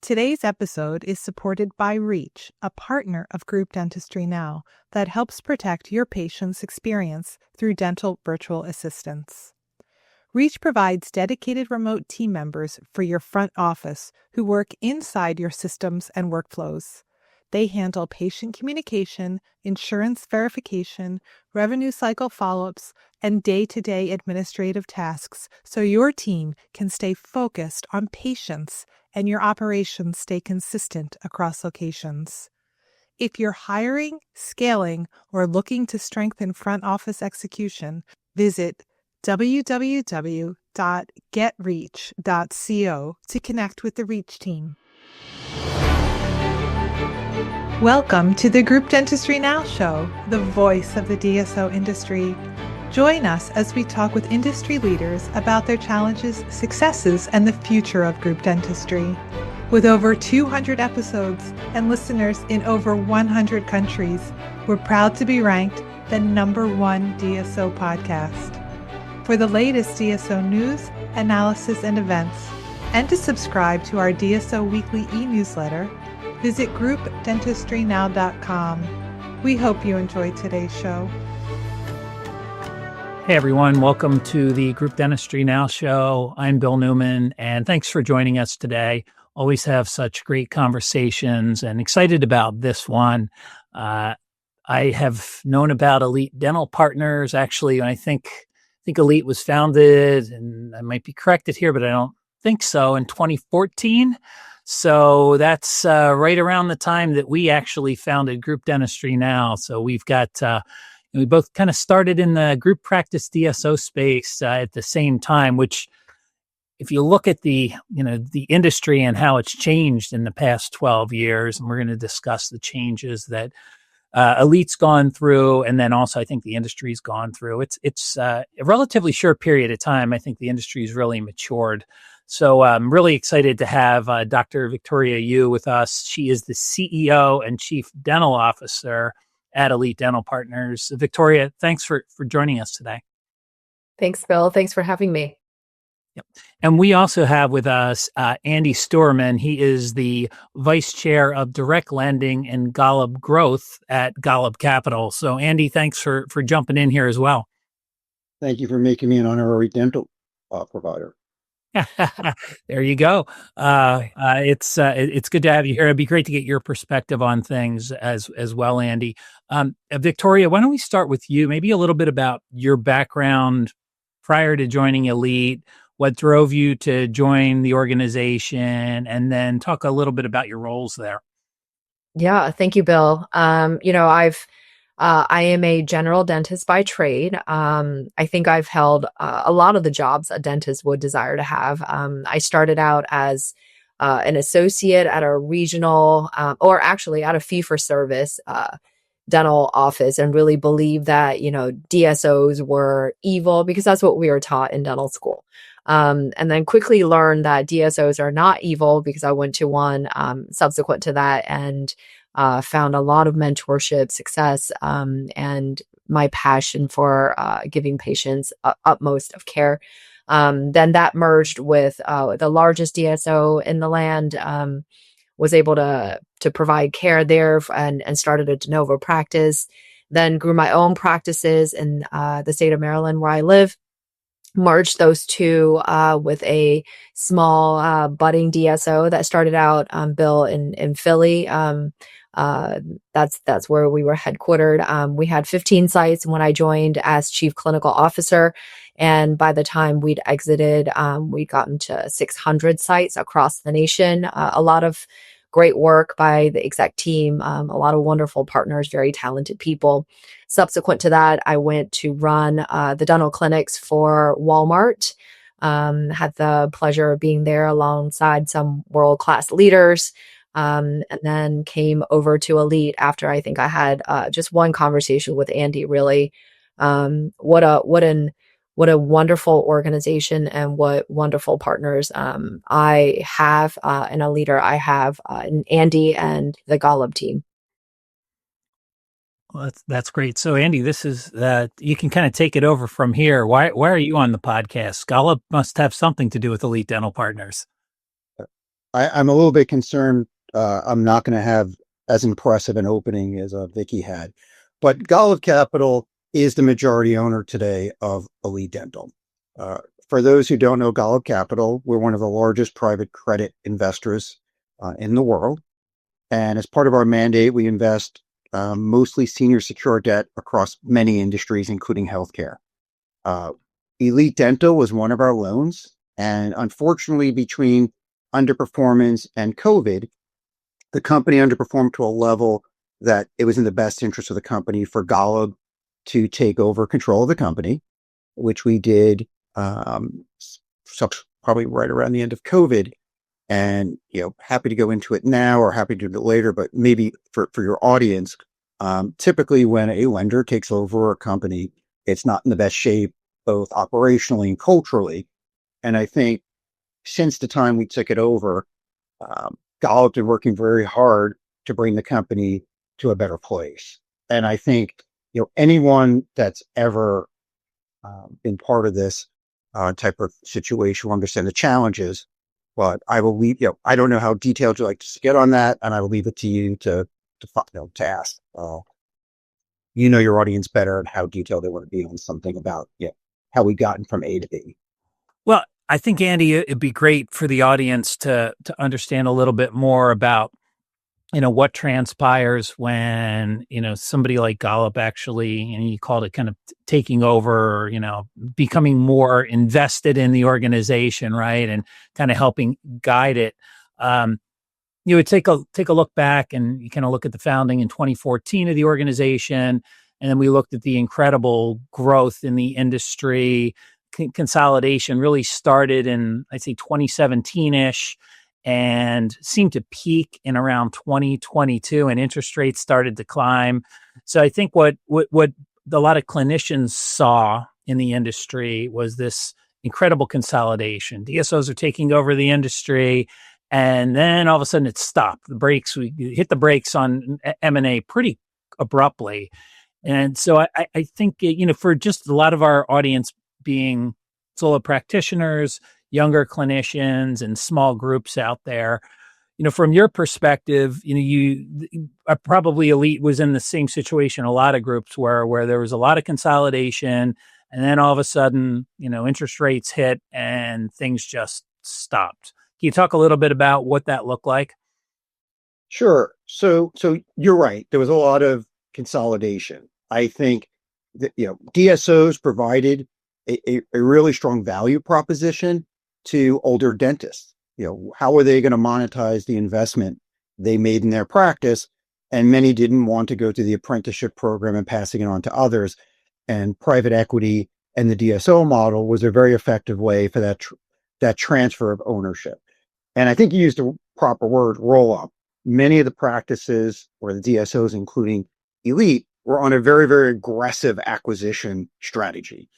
Today's episode is supported by Reach, a partner of Group Dentistry Now that helps protect your patient's experience through dental virtual assistants. Reach provides dedicated remote team members for your front office who work inside your systems and workflows. They handle patient communication, insurance verification, revenue cycle follow-ups, and day-to-day administrative tasks so your team can stay focused on patients and your operations stay consistent across locations. If you're hiring, scaling, or looking to strengthen front office execution, visit www.getreach.co to connect with the Reach team. Welcome to the Group Dentistry Now show, the voice of the DSO industry. Join us as we talk with industry leaders about their challenges, successes, and the future of group dentistry. With over 200 episodes and listeners in over 100 countries, we're proud to be ranked the #1 DSO podcast. For the latest DSO news, analysis, and events, and to subscribe to our DSO weekly e-newsletter, visit groupdentistrynow.com. We hope you enjoyed today's show. Hey everyone, welcome to the Group Dentistry Now show. I'm Bill Newman, and thanks for joining us today. Always have such great conversations and excited about this one. I have known about Elite Dental Partners. Actually, I think Elite was founded, and I might be corrected here, but I don't think so, in 2014. So that's right around the time that we actually founded Group Dentistry Now. So we've got, we both kind of started in the group practice DSO space at the same time, which if you look at the industry and how it's changed in the past 12 years, and we're going to discuss the changes that Elite's gone through, and then also I think the industry's gone through. It's a relatively short period of time. I think the industry's really matured. So I'm really excited to have Dr. Victoria Yu with us. She is the CEO and Chief Dental Officer at Elite Dental Partners. Victoria, thanks for joining us today. Thanks, Bill. Thanks for having me. Yep. And we also have with us Andy Steuerman. He is the Vice Chair of Direct Lending and Golub Growth at Golub Capital. So Andy, thanks for jumping in here as well. Thank you for making me an honorary dental provider. There you go. It's good to have you here. It'd be great to get your perspective on things as well, Andy. Victoria, why don't we start with you? Maybe a little bit about your background prior to joining Elite, what drove you to join the organization, and then talk a little bit about your roles there. Yeah, thank you, Bill. I am a general dentist by trade. I think I've held a lot of the jobs a dentist would desire to have. I started out as an associate at a regional, or actually at a fee-for-service dental office, and really believed that, DSOs were evil because that's what we were taught in dental school. And then quickly learned that DSOs are not evil because I went to one subsequent to that and found a lot of mentorship, success, and my passion for giving patients utmost of care. Then that merged with the largest DSO in the land, was able to provide care there and started a de novo practice, then grew my own practices in the state of Maryland where I live. Merged those two with a small budding DSO that started out, Bill, in Philly. That's where we were headquartered. We had 15 sites when I joined as Chief Clinical Officer. And by the time we'd exited, we'd gotten to 600 sites across the nation. A lot of great work by the exec team, a lot of wonderful partners, very talented people. Subsequent to that, I went to run the dental clinics for Walmart. Had the pleasure of being there alongside some world-class leaders. And then came over to Elite after I think I had just one conversation with Andy, really. What a wonderful organization and what wonderful partners I have and a leader I have in Andy and the Golub team. Well, that's great. So Andy, this is you can kind of take it over from here. Why are you on the podcast? Golub must have something to do with Elite Dental Partners. I'm a little bit concerned. I'm not going to have as impressive an opening as Vicky had, but Golub Capital is the majority owner today of Elite Dental. Uh, for those who don't know Golub Capital, we're one of the largest private credit investors in the world. And as part of our mandate, we invest mostly senior secured debt across many industries, including healthcare. Uh, Elite Dental was one of our loans. And unfortunately, between underperformance and COVID, the company underperformed to a level that it was in the best interest of the company for Golub to take over control of the company, which we did probably right around the end of COVID. And, happy to go into it now or happy to do it later, but maybe for your audience, typically when a lender takes over a company, it's not in the best shape, both operationally and culturally. And I think since the time we took it over, Golub's been working very hard to bring the company to a better place. And I think, anyone that's ever been part of this type of situation will understand the challenges. But I will leave, I don't know how detailed you like to get on that, and I will leave it to you to ask. Your audience better and how detailed they want to be on something about how we gotten from A to B. Well, I think, Andy, it'd be great for the audience to understand a little bit more about, what transpires when, somebody like Golub actually, you called it kind of taking over, becoming more invested in the organization, right? And kind of helping guide it. You would take a look back and you kind of look at the founding in 2014 of the organization. And then we looked at the incredible growth in the industry. Consolidation really started in, I'd say, 2017-ish. And seemed to peak in around 2022, and interest rates started to climb. So I think what a lot of clinicians saw in the industry was this incredible consolidation. DSOs are taking over the industry, and then all of a sudden it stopped. We hit the brakes on M&A pretty abruptly. And so I think, for just a lot of our audience being solo practitioners, younger clinicians and small groups out there, from your perspective, you probably Elite was in the same situation a lot of groups where there was a lot of consolidation, and then all of a sudden, interest rates hit and things just stopped. Can you talk a little bit about what that looked like? Sure. So you're right. There was a lot of consolidation. I think that, DSOs provided a really strong value proposition to older dentists. How are they going to monetize the investment they made in their practice? And many didn't want to go through the apprenticeship program and passing it on to others. And private equity and the DSO model was a very effective way for that transfer of ownership. And I think you used the proper word, roll up. Many of the practices or the DSOs, including Elite, were on a very, very aggressive acquisition strategy.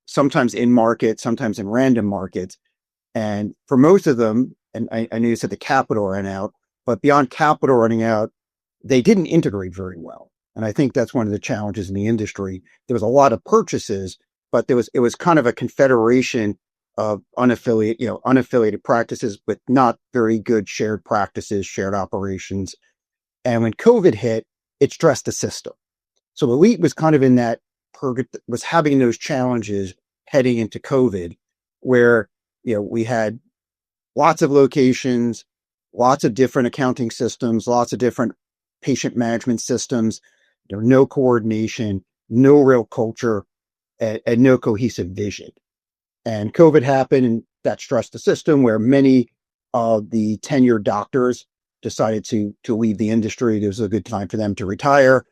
Sometimes in market, sometimes in random markets. And for most of them, and I know you said the capital ran out, but beyond capital running out, they didn't integrate very well. And I think that's one of the challenges in the industry. There was a lot of purchases, but it was kind of a confederation of unaffiliated practices with not very good shared practices, shared operations. And when COVID hit, it stressed the system. So Elite was kind of in that was having those challenges heading into COVID, where we had lots of locations, lots of different accounting systems, lots of different patient management systems. There was no coordination, no real culture, and no cohesive vision. And COVID happened, and that stressed the system, where many of the tenured doctors decided to leave the industry. It was a good time for them to retire.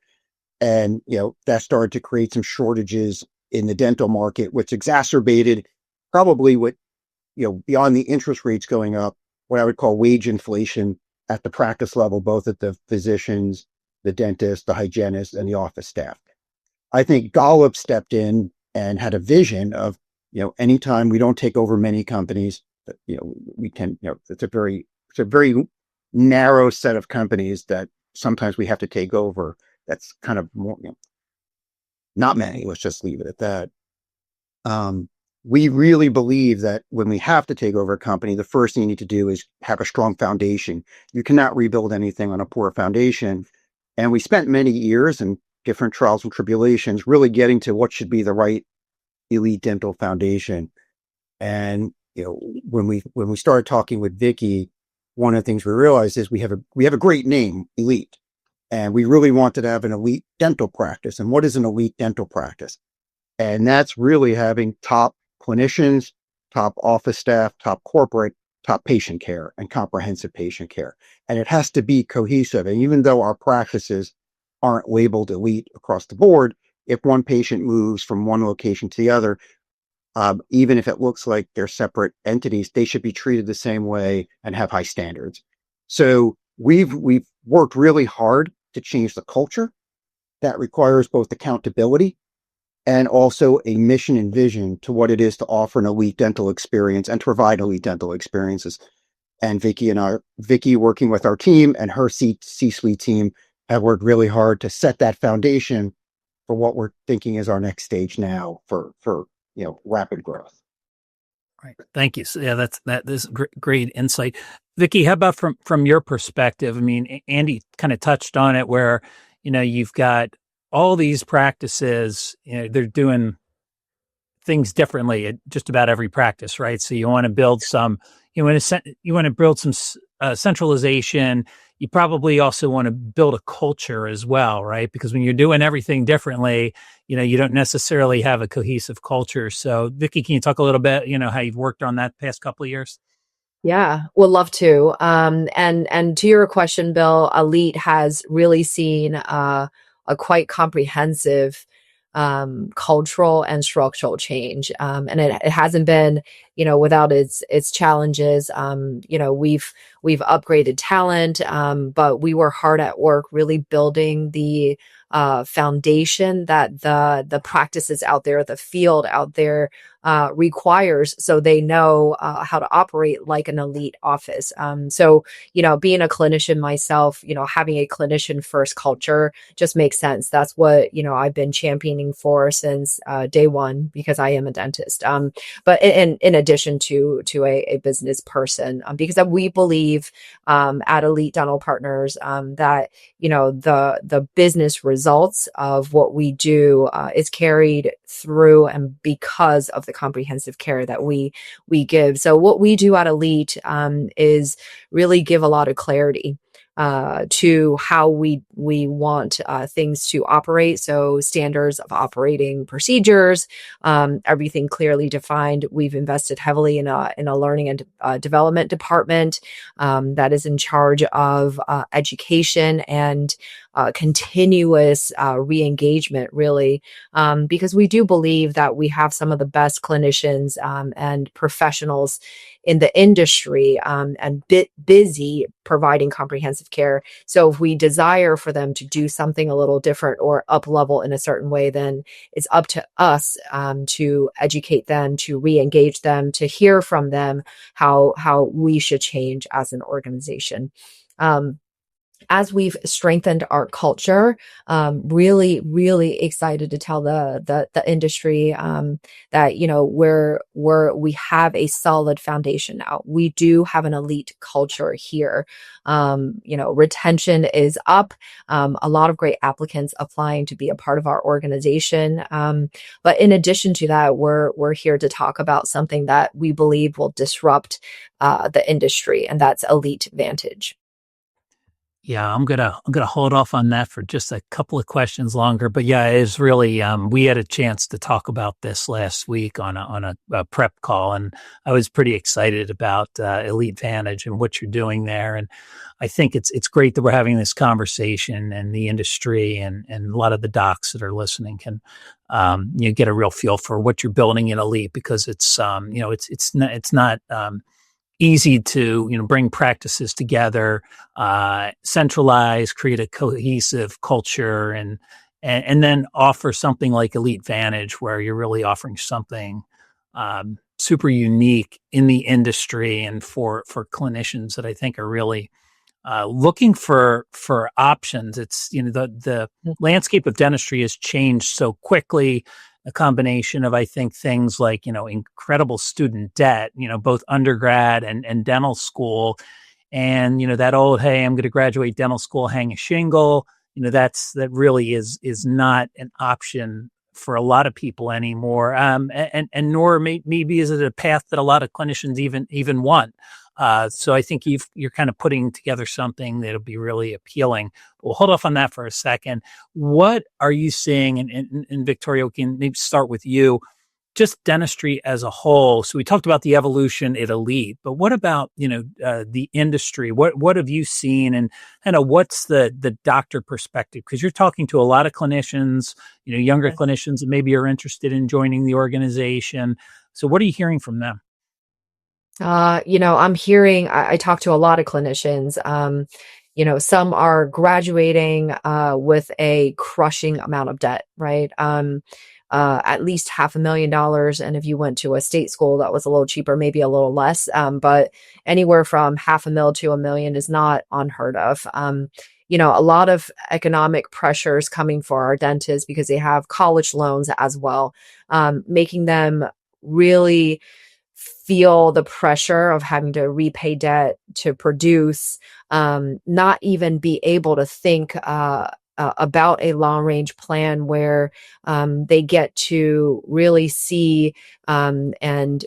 And, that started to create some shortages in the dental market, which exacerbated probably what, beyond the interest rates going up, what I would call wage inflation at the practice level, both at the physicians, the dentists, the hygienists, and the office staff. I think Golub stepped in and had a vision of, anytime we don't take over many companies, we can, it's a very narrow set of companies that sometimes we have to take over. That's kind of more, not many. Let's just leave it at that. we really believe that when we have to take over a company, the first thing you need to do is have a strong foundation. You cannot rebuild anything on a poor foundation. And we spent many years and different trials and tribulations really getting to what should be the right elite dental foundation. And when we started talking with Vicky, one of the things we realized is we have a great name, Elite, and we really wanted to have an elite dental practice. And what is an elite dental practice? And that's really having top clinicians, top office staff, top corporate, top patient care, and comprehensive patient care. And it has to be cohesive. And even though our practices aren't labeled elite across the board, if one patient moves from one location to the other, even if it looks like they're separate entities, they should be treated the same way and have high standards. So we've worked really hard to change the culture. That requires both accountability and also a mission and vision to what it is to offer an elite dental experience and to provide elite dental experiences. And Vicky working with our team and her C-suite team have worked really hard to set that foundation for what we're thinking is our next stage now for rapid growth. Right. Thank you. So yeah, that is great insight. Vicky, how about from your perspective? I mean, Andy kind of touched on it where, you've got all these practices, they're doing things differently at just about every practice, right? So you want to build some, centralization. You probably also want to build a culture as well, right? Because when you're doing everything differently, you don't necessarily have a cohesive culture. So Vicky, can you talk a little bit, how you've worked on that past couple of years? Yeah, would love to. And to your question, Bill, Elite has really seen a quite comprehensive cultural and structural change. And it hasn't been, without its challenges. We've upgraded talent, but we were hard at work really building the foundation that the practices out there, the field out there requires, so they know how to operate like an elite office. So, being a clinician myself, having a clinician first culture just makes sense. That's what, I've been championing for since day one, because I am a dentist. But in addition to a business person, because we believe at Elite Dental Partners that, the business results of what we do is carried through and because of the comprehensive care that we give. So what we do at Elite is really give a lot of clarity to how we want things to operate. So standards of operating procedures, everything clearly defined. We've invested heavily in a learning and development department that is in charge of education and continuous re-engagement, really, because we do believe that we have some of the best clinicians and professionals in the industry and busy providing comprehensive care. So if we desire for them to do something a little different or up level in a certain way, then it's up to us to educate them, to re-engage them, to hear from them how we should change as an organization. As we've strengthened our culture, really, really excited to tell the industry that we have a solid foundation now. We do have an elite culture here. Retention is up. A lot of great applicants applying to be a part of our organization. But in addition to that, we're here to talk about something that we believe will disrupt the industry, and that's EliteVantage. Yeah, I'm gonna hold off on that for just a couple of questions longer. But yeah, it is really we had a chance to talk about this last week on a prep call, and I was pretty excited about EliteVantage and what you're doing there. And I think it's great that we're having this conversation, and the industry and a lot of the docs that are listening can get a real feel for what you're building in Elite, because it's not easy to bring practices together, centralize, create a cohesive culture, and then offer something like EliteVantage, where you're really offering something super unique in the industry and for clinicians that I think are really looking for options. It's the landscape of dentistry has changed so quickly a combination of, I think, things like, incredible student debt, both undergrad and dental school. And, that old, hey, I'm going to graduate dental school, hang a shingle, that really is not an option for a lot of people anymore. And nor maybe is it a path that a lot of clinicians even want. So I think you're kind of putting together something that'll be really appealing. We'll hold off on that for a second. What are you seeing? And Victoria, we can maybe start with you. Just dentistry as a whole. So we talked about the evolution at Elite, but what about the industry? What have you seen, and what's the doctor perspective? Because you're talking to a lot of clinicians, younger clinicians that maybe are interested in joining the organization. So what are you hearing from them? I'm hearing, I talk to a lot of clinicians. Some are graduating with a crushing amount of debt, right? At least $500,000. And if you went to a state school, that was a little cheaper, maybe a little less. But anywhere from $500,000 to $1 million is not unheard of. A lot of economic pressures coming for our dentists because they have college loans as well, making them really feel the pressure of having to repay debt to produce, not even be able to think about a long range plan where they get to really see and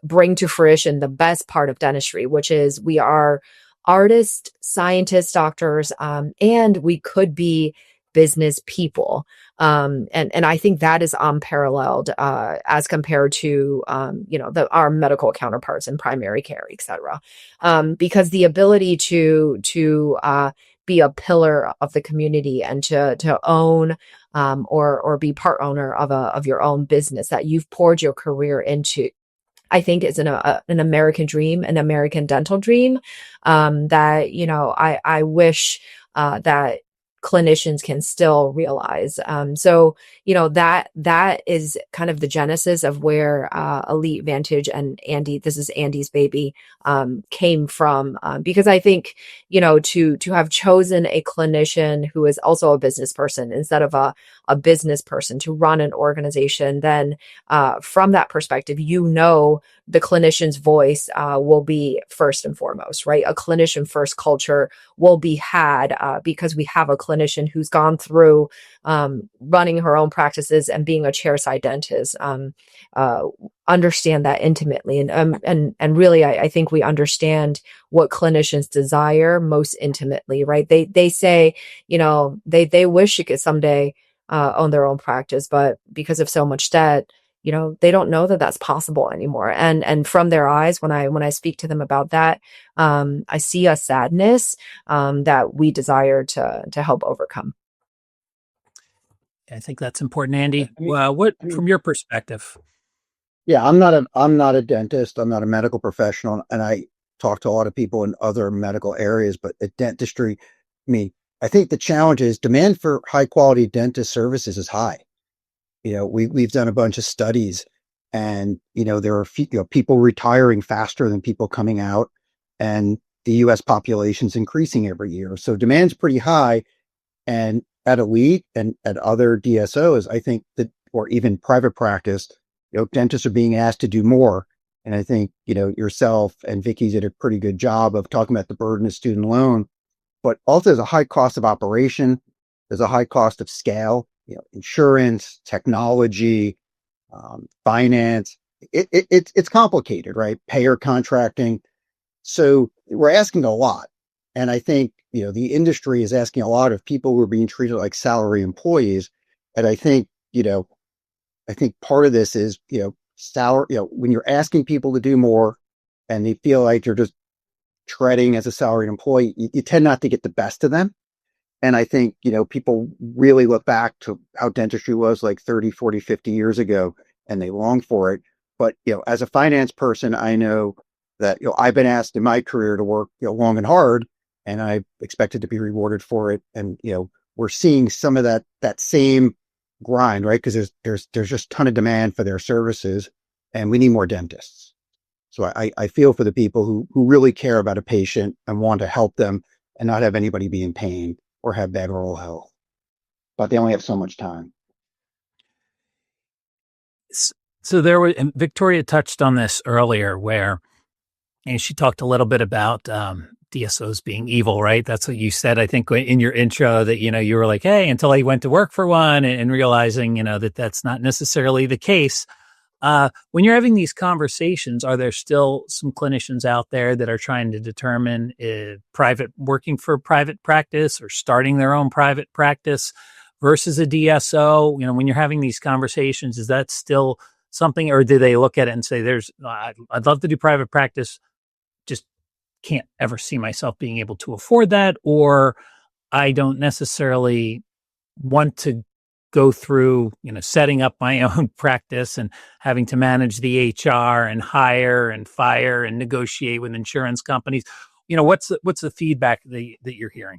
bring to fruition the best part of dentistry, which is we are artists, scientists, doctors, and we could be business people. And I think that is unparalleled as compared to, our medical counterparts in primary care, et cetera. Because the ability to be a pillar of the community and to own or be part owner of your own business that you've poured your career into, I think is an American dream, an American dental dream that, I wish that clinicians can still realize. So, that is kind of the genesis of where EliteVantage and Andy, this is Andy's baby, came from. Because I think, to have chosen a clinician who is also a business person instead of a business person to run an organization, then from that perspective, the clinician's voice will be first and foremost, right? A clinician first culture will be had because we have a clinician who's gone through running her own practices and being a chairside dentist, understand that intimately. And really, I think we understand what clinicians desire most intimately, right? They say, they wish you could someday own their own practice, but because of so much debt, they don't know that that's possible anymore. And from their eyes, when I speak to them about that, I see a sadness that we desire to help overcome. I think that's important, Andy. I mean, From your perspective? yeah, I'm not a dentist. I'm not a medical professional, and I talk to a lot of people in other medical areas, but at dentistry, I think the challenge is demand for high quality dentist services is high. We've done a bunch of studies, and there are people retiring faster than people coming out, and the U.S. population's increasing every year, so demand's pretty high. And at Elite and at other DSOs, I think that, or even private practice, dentists are being asked to do more. And I think yourself and Vicky did a pretty good job of talking about the burden of student loan, but also there's a high cost of operation. There's a high cost of scale. Insurance, technology, finance. It's complicated, right? Payer contracting. So we're asking a lot. And I think, the industry is asking a lot of people who are being treated like salary employees. And I think part of this is, salary, when you're asking people to do more and they feel like you're just treading as a salaried employee, you tend not to get the best of them. And I think, people really look back to how dentistry was like 30, 40, 50 years ago, and they long for it. But, as a finance person, I know that, I've been asked in my career to work, long and hard, and I expected to be rewarded for it. And, we're seeing some of that same grind, right? Because there's just a ton of demand for their services, and we need more dentists. So I feel for the people who really care about a patient and want to help them and not have anybody be in pain or have bad oral health, but they only have so much time. So there was, and Victoria touched on this earlier, where and she talked a little bit about DSOs being evil, right? That's what you said, I think, in your intro, that, you were like, hey, until I went to work for one, and realizing, that that's not necessarily the case. When you're having these conversations, are there still some clinicians out there that are trying to determine if working for private practice or starting their own private practice versus a DSO? When you're having these conversations, is that still something, or do they look at it and say, I'd love to do private practice, just can't ever see myself being able to afford that, or I don't necessarily want to go through, setting up my own practice and having to manage the HR and hire and fire and negotiate with insurance companies. What's the feedback that you're hearing?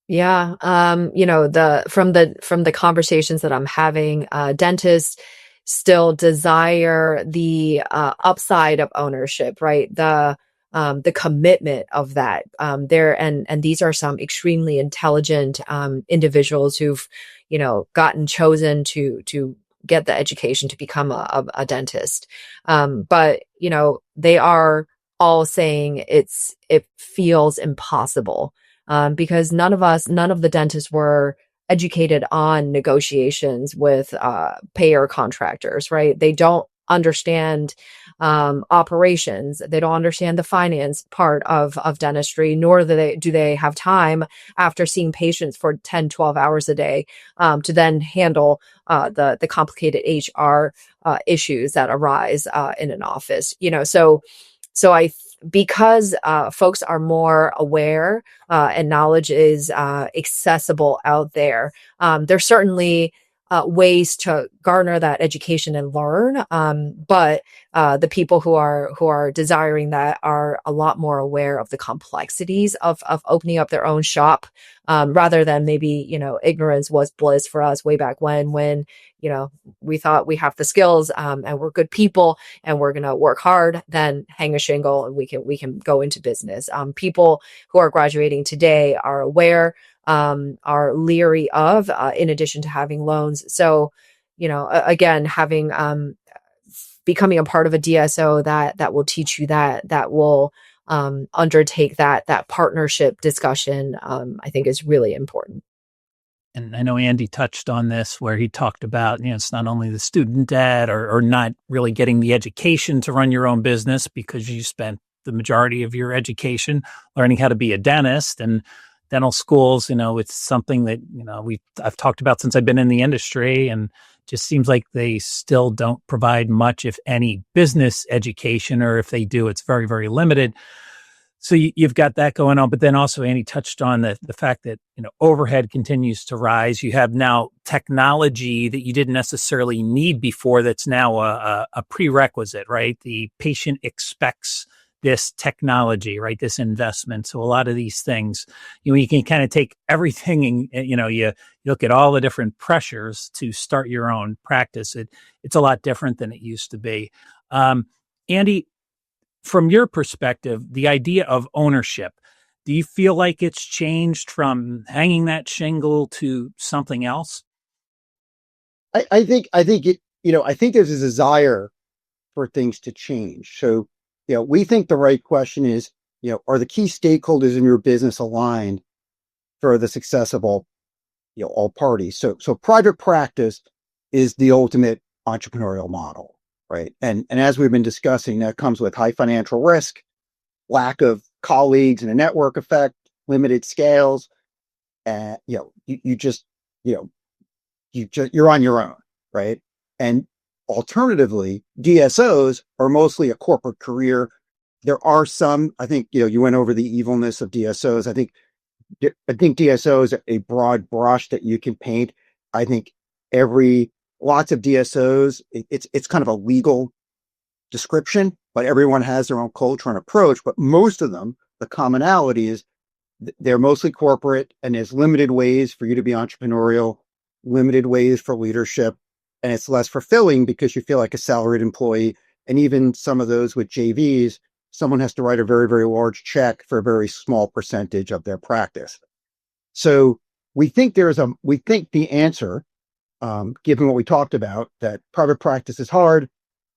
Yeah. From the conversations that I'm having, dentists still desire the upside of ownership, right? The commitment of that. And these are some extremely intelligent individuals who've, gotten chosen to get the education to become a dentist. But they are all saying it feels impossible, because none of the dentists were educated on negotiations with payer contractors, right? They don't understand operations. They don't understand the finance part of dentistry, nor do they have time after seeing patients for 10, 12 hours a day to then handle the complicated HR issues that arise in an office. Because folks are more aware and knowledge is accessible out there, there's certainly ways to garner that education and learn. But the people who are desiring that are a lot more aware of the complexities of opening up their own shop, rather than maybe, ignorance was bliss for us way back when, we thought we have the skills and we're good people and we're going to work hard, then hang a shingle and we can go into business. People who are graduating today are aware, are leery of, in addition to having loans. So, again, having, becoming a part of a DSO that will teach you that will, undertake that partnership discussion, I think is really important. And I know Andy touched on this, where he talked about, it's not only the student debt or not really getting the education to run your own business because you spent the majority of your education learning how to be a dentist. And dental schools, it's something that, I've talked about since I've been in the industry, and just seems like they still don't provide much, if any, business education, or if they do, it's very, very limited. So you've got that going on, but then also Andy touched on the fact that, overhead continues to rise. You have now technology that you didn't necessarily need before that's now a prerequisite, right? The patient expects this technology, right? This investment. So a lot of these things, you can kind of take everything and, you look at all the different pressures to start your own practice. It's a lot different than it used to be. Andy, from your perspective, the idea of ownership, do you feel like it's changed from hanging that shingle to something else? I think it, I think there's a desire for things to change. So, we think the right question is, are the key stakeholders in your business aligned for the success of all parties? So private practice is the ultimate entrepreneurial model, right? And as we've been discussing, that comes with high financial risk, lack of colleagues and a network effect, limited scales. You're on your own, right? And alternatively, DSOs are mostly a corporate career. There are some, I think, you went over the evilness of DSOs. I think DSO is a broad brush that you can paint. I think lots of DSOs, it's kind of a legal description, but everyone has their own culture and approach. But most of them, the commonality is they're mostly corporate, and there's limited ways for you to be entrepreneurial, limited ways for leadership, and it's less fulfilling because you feel like a salaried employee. And even some of those with JVs, someone has to write a very, very large check for a very small percentage of their practice. So we think the answer given what we talked about, that private practice is hard,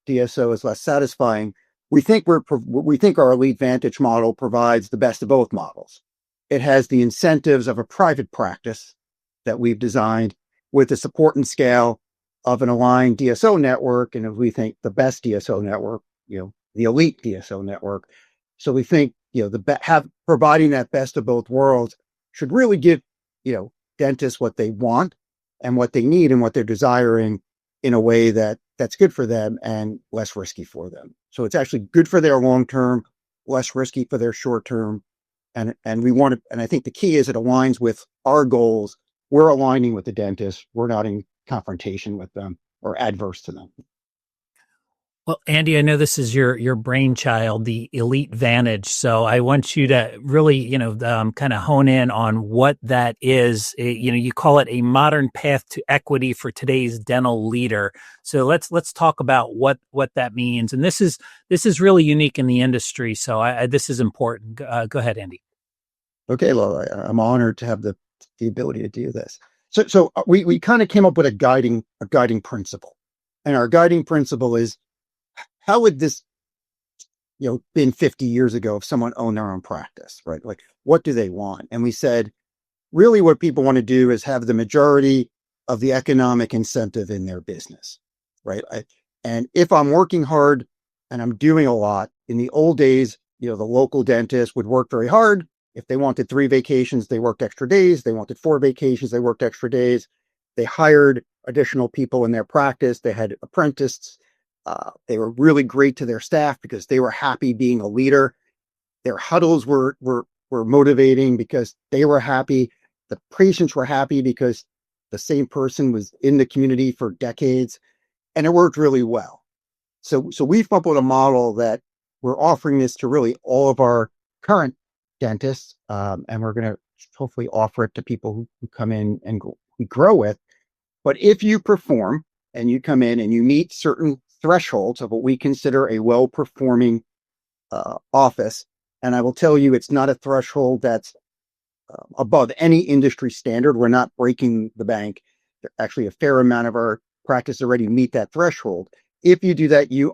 DSO is less satisfying. We think our EliteVantage model provides the best of both models. It has the incentives of a private practice that we've designed with the support and scale of an aligned DSO network, and we think the best DSO network, the elite DSO network. So we think, providing that best of both worlds should really give, dentists what they want and what they need and what they're desiring in a way that's good for them and less risky for them. So it's actually good for their long term, less risky for their short term. And I think the key is it aligns with our goals. We're aligning with the dentist. We're not in confrontation with them or adverse to them. Well, Andy, I know this is your brainchild, the EliteVantage. So I want you to really, kind of hone in on what that is. You call it a modern path to equity for today's dental leader. So let's talk about what that means. And this is really unique in the industry. So this is important. Go ahead, Andy. Okay, well, I'm honored to have the ability to do this. So we kind of came up with a guiding principle, and our guiding principle is, how would this, been 50 years ago if someone owned their own practice, right? Like, what do they want? And we said, really what people want to do is have the majority of the economic incentive in their business, right? And if I'm working hard and I'm doing a lot, in the old days, the local dentist would work very hard. If they wanted 3 vacations, they worked extra days. They wanted 4 vacations, they worked extra days. They hired additional people in their practice. They had apprentices. They were really great to their staff because they were happy being a leader. Their huddles were motivating because they were happy. The patients were happy because the same person was in the community for decades, and it worked really well. So we've come up with a model that we're offering this to really all of our current dentists, and we're going to hopefully offer it to people who come in and we grow with. But if you perform and you come in and you meet certain thresholds of what we consider a well-performing office, and I will tell you, it's not a threshold that's above any industry standard. We're not breaking the bank. Actually, a fair amount of our practice already meet that threshold. If you do that, you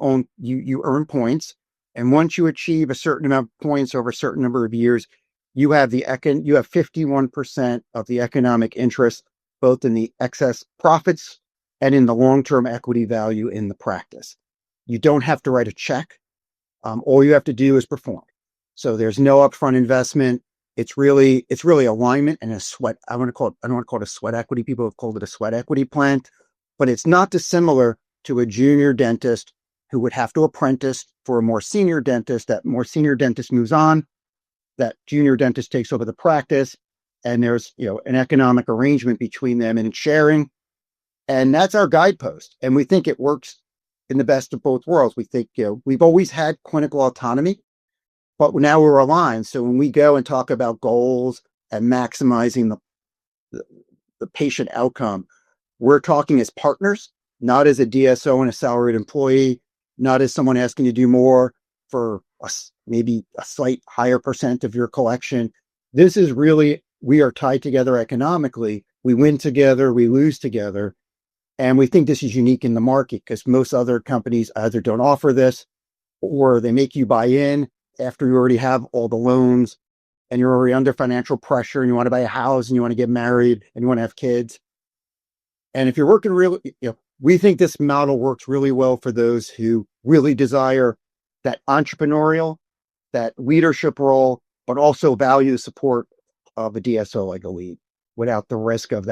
earn points, and once you achieve a certain amount of points over a certain number of years, you have 51% of the economic interest, both in the excess profits and in the long-term equity value in the practice. You don't have to write a check. All you have to do is perform. So there's no upfront investment. It's really alignment and a sweat. I don't want to call it a sweat equity. People have called it a sweat equity plan, but it's not dissimilar to a junior dentist who would have to apprentice for a more senior dentist. That more senior dentist moves on. That junior dentist takes over the practice, and there's an economic arrangement between them and sharing. And that's our guidepost. And we think it works in the best of both worlds. We think, we've always had clinical autonomy, but now we're aligned. So when we go and talk about goals and maximizing the patient outcome, we're talking as partners, not as a DSO and a salaried employee, not as someone asking to do more for maybe a slight higher percent of your collection. This is really, we are tied together economically. We win together, we lose together. And we think this is unique in the market because most other companies either don't offer this or they make you buy in after you already have all the loans and you're already under financial pressure and you want to buy a house and you want to get married and you want to have kids. And if you're working really, we think this model works really well for those who really desire that entrepreneurial, that leadership role, but also value the support of a DSO like Elite without the risk of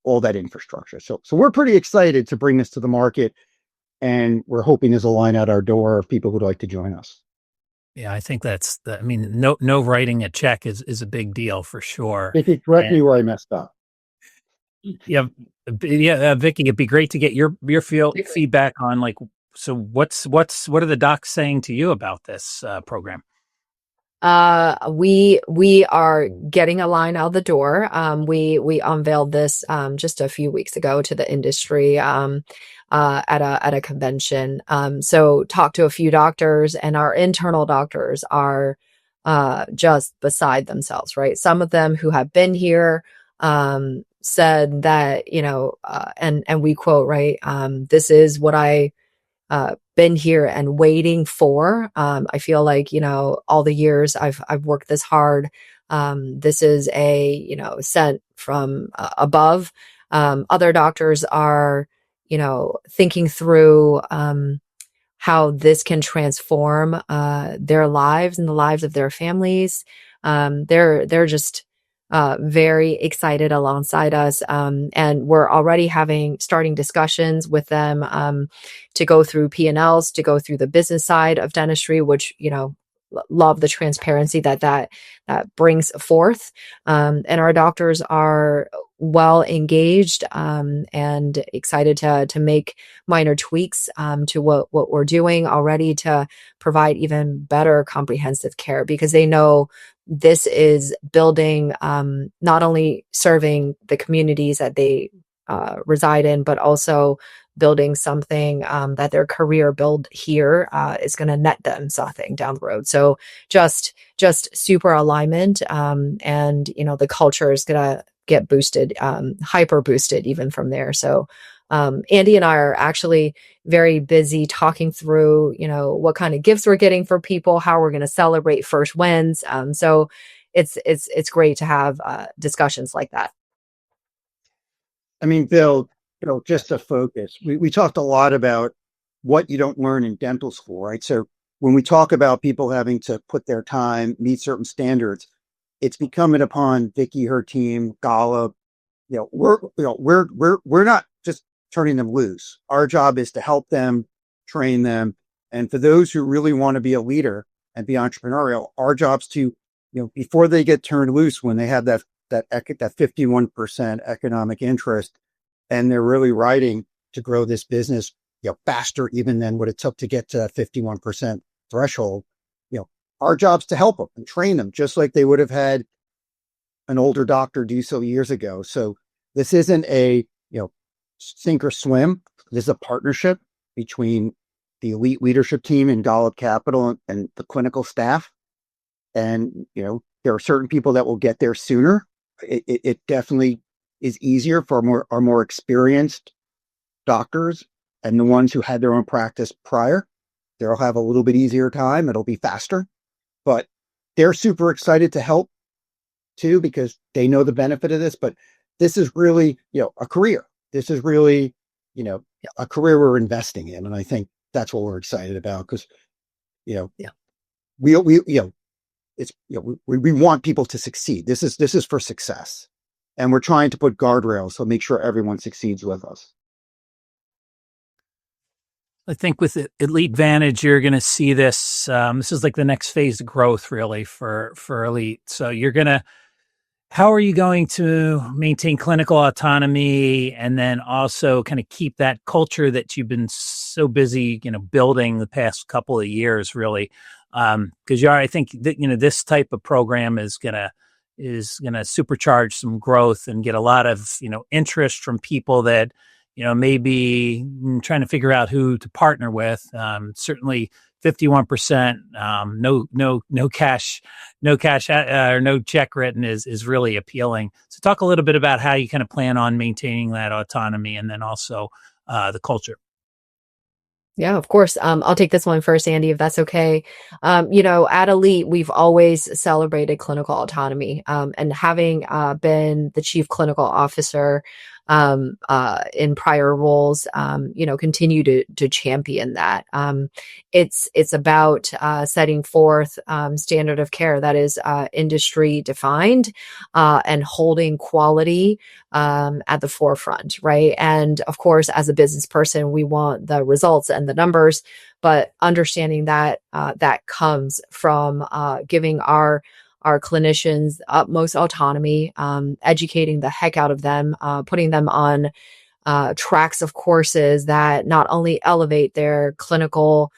all that infrastructure. So we're pretty excited to bring this to the market, and we're hoping there's a line out our door of people who'd like to join us. Yeah, I think no writing a check is a big deal for sure. If you correct me where I messed up. Yeah, Vicky, it'd be great to get your feedback on so what are the docs saying to you about this program? We are getting a line out the door. We unveiled this just a few weeks ago to the industry at a convention. So talked to a few doctors, and our internal doctors are just beside themselves, right? Some of them who have been here said that, and we quote, right, this is what I been here and waiting for. I feel like, all the years I've worked this hard. This is sent from above. Other doctors are, thinking through how this can transform their lives and the lives of their families. They're just very excited alongside us. And we're already starting discussions with them to go through P&Ls, to go through the business side of dentistry, which, love the transparency that brings forth. And our doctors are well engaged and excited to make minor tweaks to what we're doing already to provide even better comprehensive care, because they know this is building, not only serving the communities that they reside in, but also building something that their career build here is going to net them something down the road. So just super alignment, and the culture is going to get boosted, hyper boosted even from there. So Andy and I are actually very busy talking through, what kind of gifts we're getting for people, how we're going to celebrate first wins. So it's great to have discussions like that. I mean, Bill, just to focus, we talked a lot about what you don't learn in dental school, right? So when we talk about people having to put their time, meet certain standards, it's incumbent upon Vicky, her team, Golub. We're not just turning them loose. Our job is to help them, train them, and for those who really want to be a leader and be entrepreneurial, our job's to, before they get turned loose, when they have that 51% economic interest, and they're really riding to grow this business, faster even than what it took to get to that 51% threshold. Our job's to help them and train them, just like they would have had an older doctor do so years ago. So this isn't a, sink or swim. This is a partnership between the elite leadership team in Golub Capital and the clinical staff. And, there are certain people that will get there sooner. It definitely is easier for our more experienced doctors and the ones who had their own practice prior. They'll have a little bit easier time. It'll be faster, but they're super excited to help too, because they know the benefit of this. But this is really, a career. This is really, a career we're investing in. And I think that's what we're excited about, because, we want people to succeed. This is for success. And we're trying to put guardrails so make sure everyone succeeds with us. I think with EliteVantage, you're going to see this. This is like the next phase of growth, really, for Elite. So how are you going to maintain clinical autonomy and then also kind of keep that culture that you've been so busy, building the past couple of years, really? Because I think that this type of program is gonna supercharge some growth and get a lot of interest from people that maybe trying to figure out who to partner with. Certainly 51%, no cash or no check written is really appealing. So talk a little bit about how you kind of plan on maintaining that autonomy and then also the culture. Yeah, of course. I'll take this one first, Andy, if that's okay. At Elite, we've always celebrated clinical autonomy, and having been the chief clinical officer in prior roles, continue to champion that. It's about setting forth standard of care that is industry defined and holding quality at the forefront, right? And of course, as a business person, we want the results and the numbers, but understanding that that comes from giving our clinicians utmost autonomy, educating the heck out of them, putting them on tracks of courses that not only elevate their clinical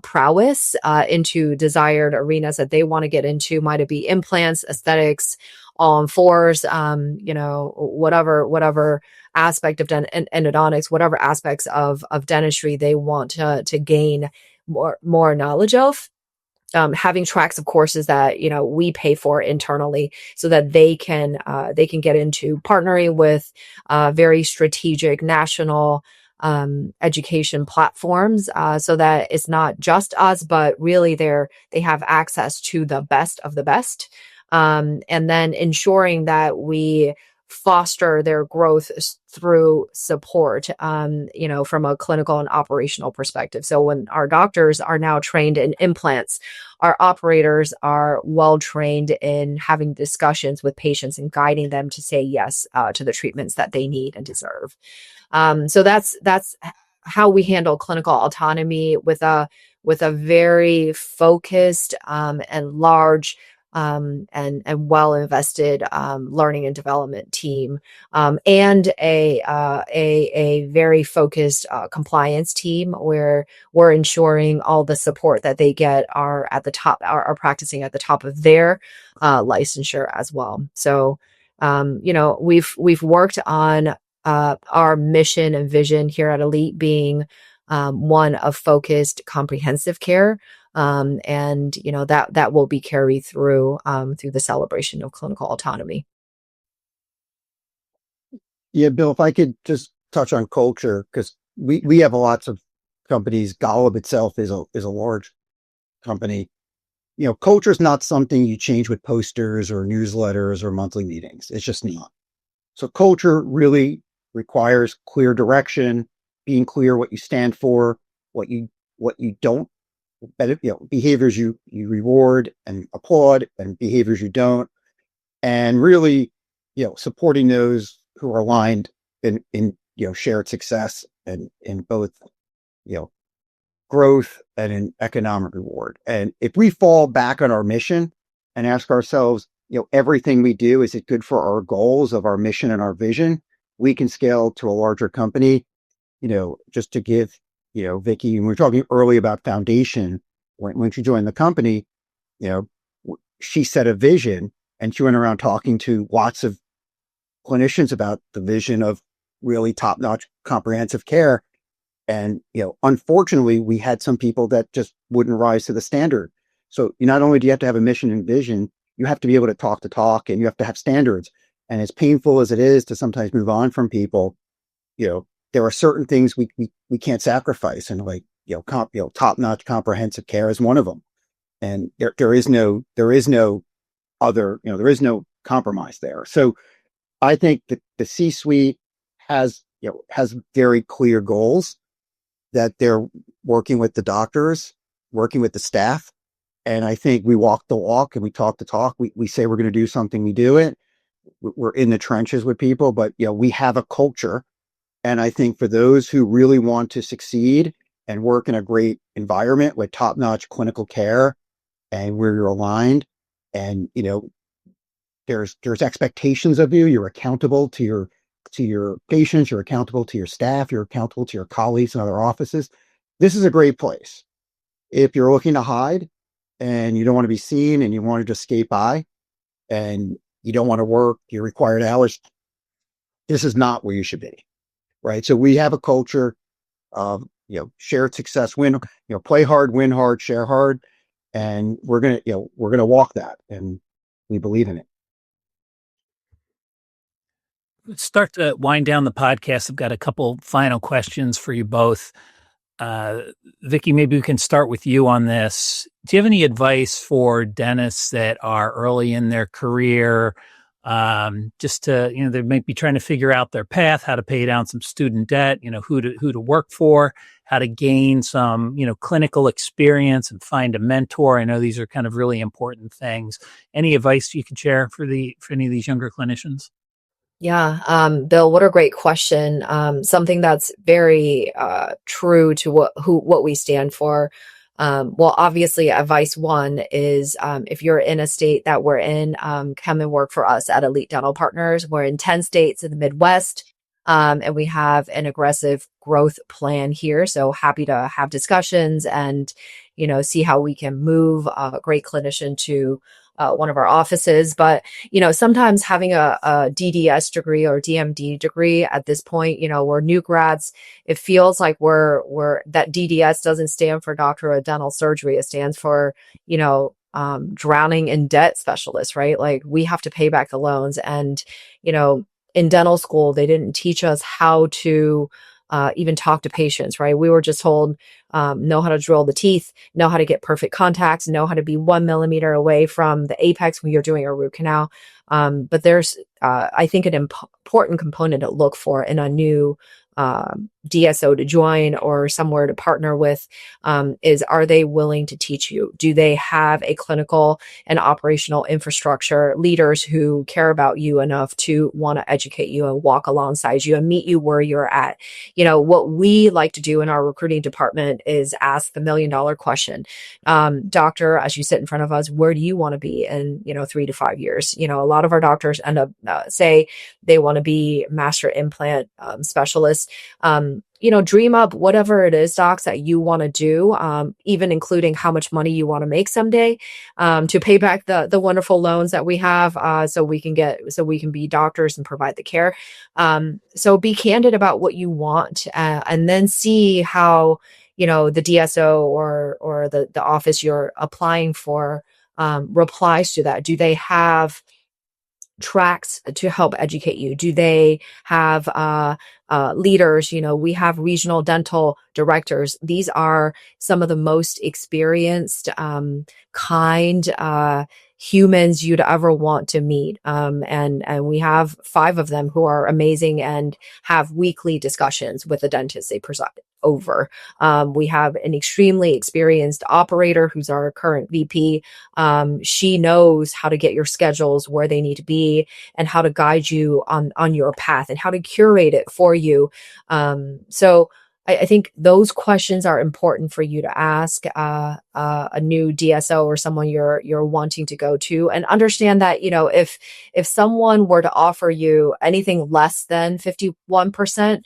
prowess into desired arenas that they want to get into, might it be implants, aesthetics, all on fours, whatever aspect of endodontics, whatever aspects of dentistry they want to gain more knowledge of. having tracks of courses that, we pay for internally so that they can get into partnering with very strategic national education platforms, so that it's not just us, but really they have access to the best of the best. And then ensuring that we foster their growth through support, from a clinical and operational perspective. So when our doctors are now trained in implants, our operators are well trained in having discussions with patients and guiding them to say yes to the treatments that they need and deserve. So that's how we handle clinical autonomy with a very focused and large and well invested learning and development team, and a very focused compliance team where we're ensuring all the support that they get are at the top, are practicing at the top of their licensure as well. So we've worked on our mission and vision here at Elite being one of focused comprehensive care. And that will be carried through the celebration of clinical autonomy. Yeah, Bill, if I could just touch on culture, because we have lots of companies. Golub itself is a large company. Culture is not something you change with posters or newsletters or monthly meetings. It's just not. So culture really requires clear direction, being clear what you stand for, what you don't. Behaviors you reward and applaud, and behaviors you don't, and really, supporting those who are aligned in shared success and in both, growth and in economic reward. And if we fall back on our mission and ask ourselves, everything we do, is it good for our goals of our mission and our vision? We can scale to a larger company. Just to give, Vicky, and we were talking early about foundation. When she joined the company, she set a vision, and she went around talking to lots of clinicians about the vision of really top-notch comprehensive care. And, unfortunately, we had some people that just wouldn't rise to the standard. So not only do you have to have a mission and vision, you have to be able to talk the talk, and you have to have standards. And as painful as it is to sometimes move on from people, there are certain things we can't sacrifice, and top-notch comprehensive care is one of them. And there is no other, there is no compromise there. So I think that the C-suite has very clear goals that they're working with the doctors, working with the staff. And I think we walk the walk and we talk the talk. We say we're going to do something, we do it. We're in the trenches with people, but we have a culture. And I think for those who really want to succeed and work in a great environment with top-notch clinical care, and where you're aligned, and there's expectations of you. You're accountable to your patients. You're accountable to your staff. You're accountable to your colleagues in other offices. This is a great place. If you're looking to hide and you don't want to be seen and you want to just skate by and you don't want to work your required hours, this is not where you should be. Right. So we have a culture of, shared success, play hard, win hard, share hard. And we're going to walk that, and we believe in it. Let's start to wind down the podcast. I've got a couple final questions for you both. Vicky, maybe we can start with you on this. Do you have any advice for dentists that are early in their career? Just to, they might be trying to figure out their path, how to pay down some student debt, who to work for, how to gain some, clinical experience and find a mentor. I know these are kind of really important things. Any advice you can share for any of these younger clinicians? Yeah, Bill, what a great question. Something that's very true to what we stand for. Well, obviously, advice one is if you're in a state that we're in, come and work for us at Elite Dental Partners. We're in 10 states in the Midwest, and we have an aggressive growth plan here. So happy to have discussions and, see how we can move a great clinician to one of our offices. But, sometimes having a DDS degree or DMD degree at this point, we're new grads. It feels like we're that DDS doesn't stand for Doctor of Dental Surgery. It stands for, drowning in debt specialist, right? Like we have to pay back the loans. And, in dental school, they didn't teach us how to even talk to patients, right? We were just told, know how to drill the teeth, know how to get perfect contacts, know how to be 1 millimeter away from the apex when you're doing a root canal. But there's, I think, an important component to look for in a new DSO to join or somewhere to partner with is, are they willing to teach you? Do they have a clinical and operational infrastructure, leaders who care about you enough to want to educate you and walk alongside you and meet you where you're at? What we like to do in our recruiting department is ask the $1 million question. Doctor, as you sit in front of us, where do you want to be in, 3 to 5 years? A lot of our doctors end up say they want to be master implant specialists. Dream up whatever it is, docs, that you want to do, even including how much money you want to make someday, to pay back the wonderful loans that we have, so we can be doctors and provide the care. So be candid about what you want, and then see how, the DSO or the office you're applying for replies to that. Do they have tracks to help educate you? Do they have leaders? We have regional dental directors. These are some of the most experienced, kind humans you'd ever want to meet. And we have 5 of them who are amazing and have weekly discussions with the dentist they preside over. We have an extremely experienced operator who's our current VP. She knows how to get your schedules where they need to be and how to guide you on your path and how to curate it for you. So I think those questions are important for you to ask a new DSO or someone you're wanting to go to, and understand that, if someone were to offer you anything less than 51%,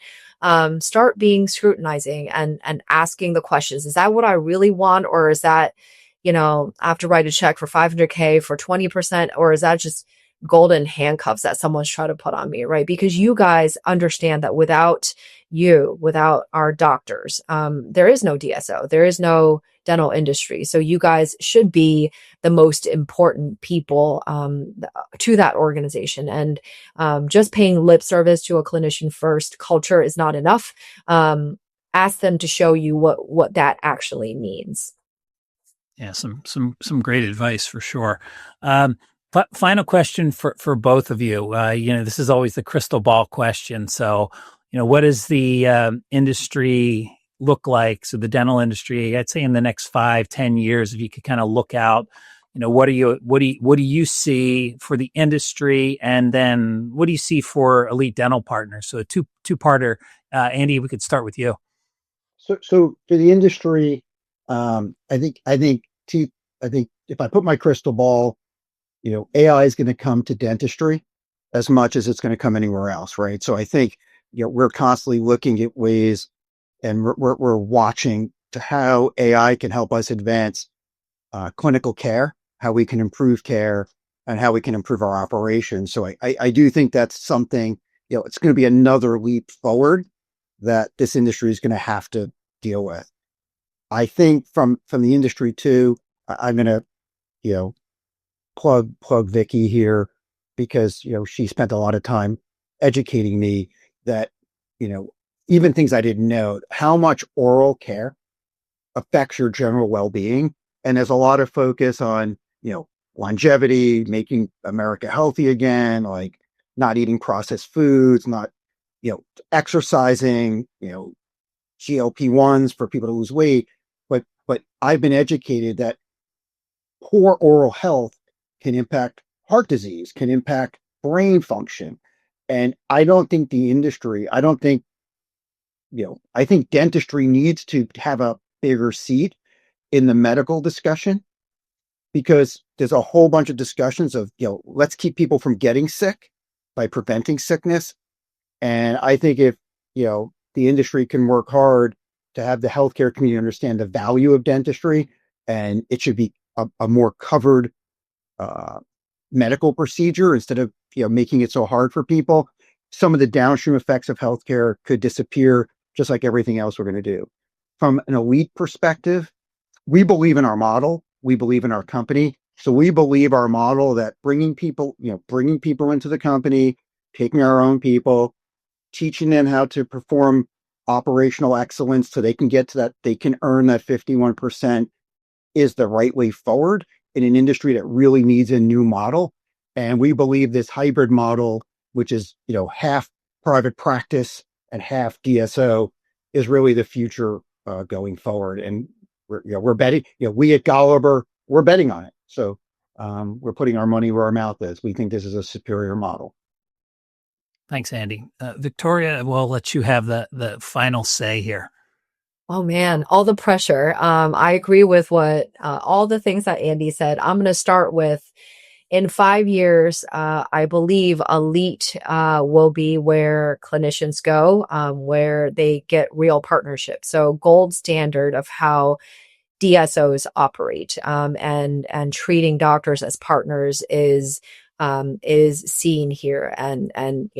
start being scrutinizing and asking the questions. Is that what I really want? Or is that, I have to write a check for $500K for 20%? Or is that just golden handcuffs that someone's trying to put on me, right? Because you guys understand that without our doctors, there is no DSO, there is no dental industry. So you guys should be the most important people to that organization. And just paying lip service to a clinician first culture is not enough. Ask them to show you what that actually means. Yeah, some great advice for sure. Final question for both of you. This is always the crystal ball question. So, what does the industry look like? So the dental industry, I'd say in the next 5-10 years, if you could kind of look out, what do you see for the industry? And then what do you see for Elite Dental Partners? So a two-parter. Andy, we could start with you. So for the industry, I think if I put my crystal ball, AI is going to come to dentistry as much as it's going to come anywhere else, right? So I think, we're constantly looking at ways, and we're watching to how AI can help us advance clinical care, how we can improve care, and how we can improve our operations. So I do think that's something, it's going to be another leap forward that this industry is going to have to deal with. I think from the industry too, I'm going to, plug Vicky here, because, she spent a lot of time educating me that, even things I didn't know, how much oral care affects your general well-being. And there's a lot of focus on, longevity, making America healthy again, like not eating processed foods, not, exercising, GLP-1s for people to lose weight. But I've been educated that poor oral health can impact heart disease, can impact brain function. And I think dentistry needs to have a bigger seat in the medical discussion, because there's a whole bunch of discussions of, let's keep people from getting sick by preventing sickness. And I think if, the industry can work hard to have the healthcare community understand the value of dentistry, and it should be a more covered medical procedure instead of making it so hard for people, some of the downstream effects of healthcare could disappear, just like everything else we're going to do. From an Elite perspective, we believe in our model. We believe in our company. So we believe our model that bringing people into the company, taking our own people, teaching them how to perform operational excellence so they can get to that, they can earn that 51% is the right way forward in an industry that really needs a new model. And we believe this hybrid model, which is, half private practice and half DSO, is really the future going forward. And we're betting, we at Golub, we're betting on it. So we're putting our money where our mouth is. We think this is a superior model. Thanks, Andy. Victoria, we'll let you have the final say here. Oh man, all the pressure. I agree with what all the things that Andy said. I'm going to start with, in 5 years, I believe Elite will be where clinicians go, where they get real partnerships. So gold standard of how DSOs operate, and treating doctors as partners is seen here. And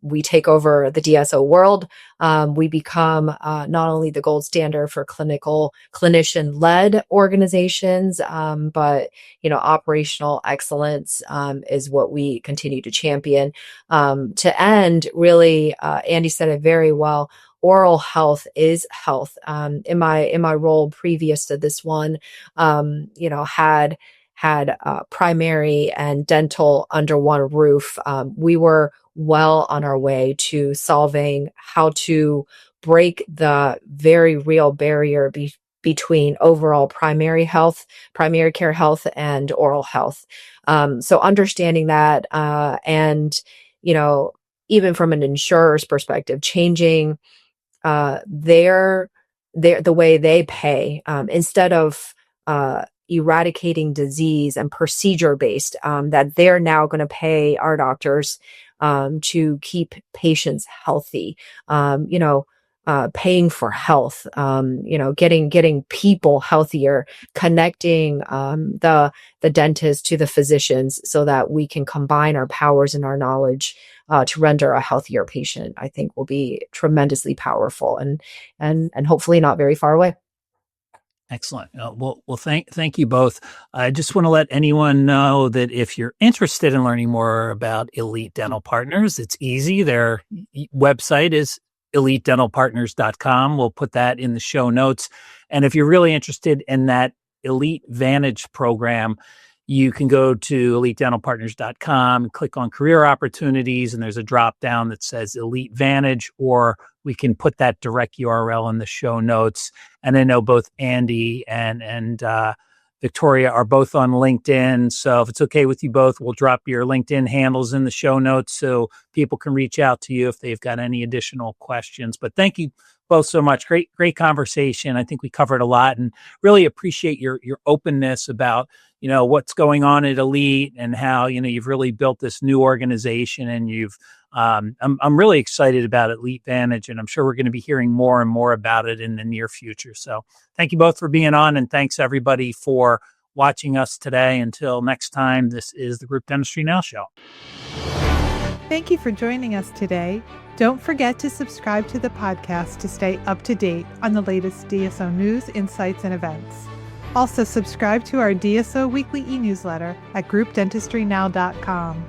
we take over the DSO world. We become not only the gold standard for clinician-led organizations, but operational excellence is what we continue to champion. To end, really, Andy said it very well. Oral health is health. In my role previous to this one, had primary and dental under one roof. We were well on our way to solving how to break the very real barrier between overall primary care health, and oral health. So understanding that, and even from an insurer's perspective, changing the way they pay, instead of eradicating disease and procedure based, that they're now going to pay our doctors to keep patients healthy, paying for health, getting people healthier, connecting the dentist to the physicians so that we can combine our powers and our knowledge to render a healthier patient, I think will be tremendously powerful and hopefully not very far away. Excellent. Well, thank you both. I just want to let anyone know that if you're interested in learning more about Elite Dental Partners, it's easy. Their website is EliteDentalPartners.com. We'll put that in the show notes. And if you're really interested in that EliteVantage program, you can go to EliteDentalPartners.com, click on career opportunities, and there's a drop down that says EliteVantage, or we can put that direct URL in the show notes. And I know both Andy and Victoria are both on LinkedIn. So if it's okay with you both, we'll drop your LinkedIn handles in the show notes so people can reach out to you if they've got any additional questions. But thank you both so much. Great conversation. I think we covered a lot and really appreciate your openness about what's going on at Elite and how you've really built this new organization, and I'm really excited about EliteVantage, and I'm sure we're going to be hearing more and more about it in the near future. So thank you both for being on, and thanks everybody for watching us today. Until next time, this is the Group Dentistry Now Show. Thank you for joining us today. Don't forget to subscribe to the podcast to stay up to date on the latest DSO news, insights, and events. Also, subscribe to our DSO weekly e-newsletter at groupdentistrynow.com.